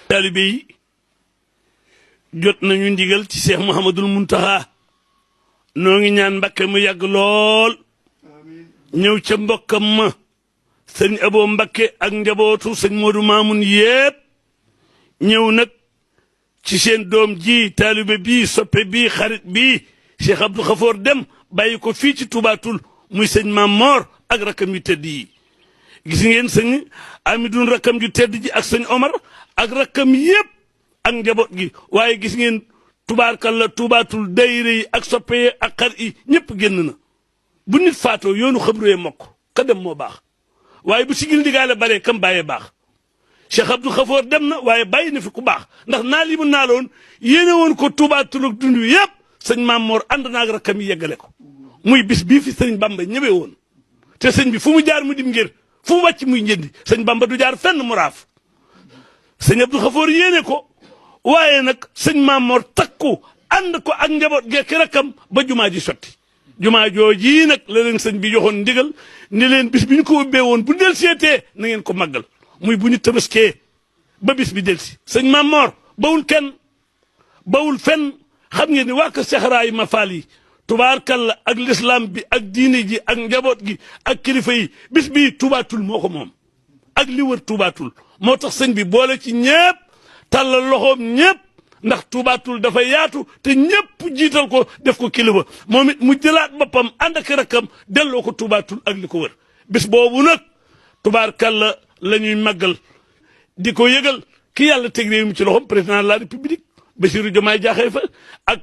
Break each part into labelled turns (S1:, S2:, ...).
S1: taalibe yi jot nañu ndigal ci Cheikh Mouhamadul Muntaxa noo ngi ñaan Mbakke mu yàgg lool ñëw ca mbokkam ma sëñ Abo Mbakke ak njabootu sëñ Modou Mamoun yépp ñëw nag ci seen doom ji taalibe bii soppe bii xarit bii Cheikh Abdou Khafour Deme bàyyi ko fii ci Touba Toul muy sëñ Maam Moor ak rakkam yu tedd yi gis ngeen sëñ Amidoune rakkam ju tedd ji ak sëñ Omar ak rakkam yépp ak njaboot gi waaye gis ngeen tubaarkalla Touba Toul dayre yi ak soppe yi ak xar yi ñëpp génn na bu nit faatoo yoonu xabruwee mokk ka dem moo baax waaye bu sigil ndigaale bare kam bàyyee baax Cheikh Abdou Khafour dem na waaye bàyyi na fi ku baax ndax naa li mu naaloon yéene woon ko Touba Toul ak dund wi yëpp sëñ Maam Moor ànd naag rakkam yi yeggale ko muy bis bii fi sëñ Bamba ñëwee woon te sëñ bi fu mu jaar mu dim ngir fu mu wàcc muy njëndi sëñ Bamba du jaar fenn mu raaf sëñ Abdou Khafour yéene ko waaye nag sëñ Maam Moor takku ànd ko ak njaboot gekki rakkam ba jumaa ji sotti jumaa jooji nag la leen sëñ bi joxoon ndigal ni leen bis bi ñu ko ubbee woon bu del seetee na ngeen ko màggal muy bu ñu tabaskee ba bis bi del si sëñ Maam Moor bawul kenn bawul fenn xam ngeen ni waa ko Seexraay ma faal yi tubaarkalla ak l'islam bi ak diine ji ak njaboot gi ak kilifa yi bis bii Touba Toul moo ko moom ak li wër Touba Toul moo tax sëñ bi boole ci ñépp tàllal loxoom ñépp ndax Touba Toul dafa yaatu te ñépp jiital ko def ko kilifa moom it mu jëlaat boppam ànd ak rakkam delloo ko Touba Toul ak li ko wër bis boobu nag tubaarkalla la ñuy màggal di ko yëgal ki yàlla teg réew mi ci loxoom président de la république Bassirou Diomaye Diakhar Faye ak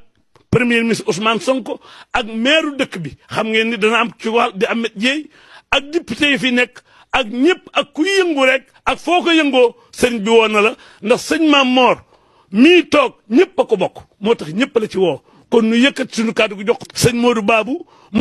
S1: premier ministre Ousmane Sonko ak maire dëkk bi xam ngeen ni dana am ci wàll di Ahmed Dieye ak député yi fi nekk ak ñëpp ak kuy yëngu rek ak foo ko yëngoo sëñ bi woo na la ndax sëñ Maam Moor mii toog ñëpp a ko bokk moo tax ñëpp la ci woo kon nu yëkkat suñu kàddu gu jox sëñ Modou Babou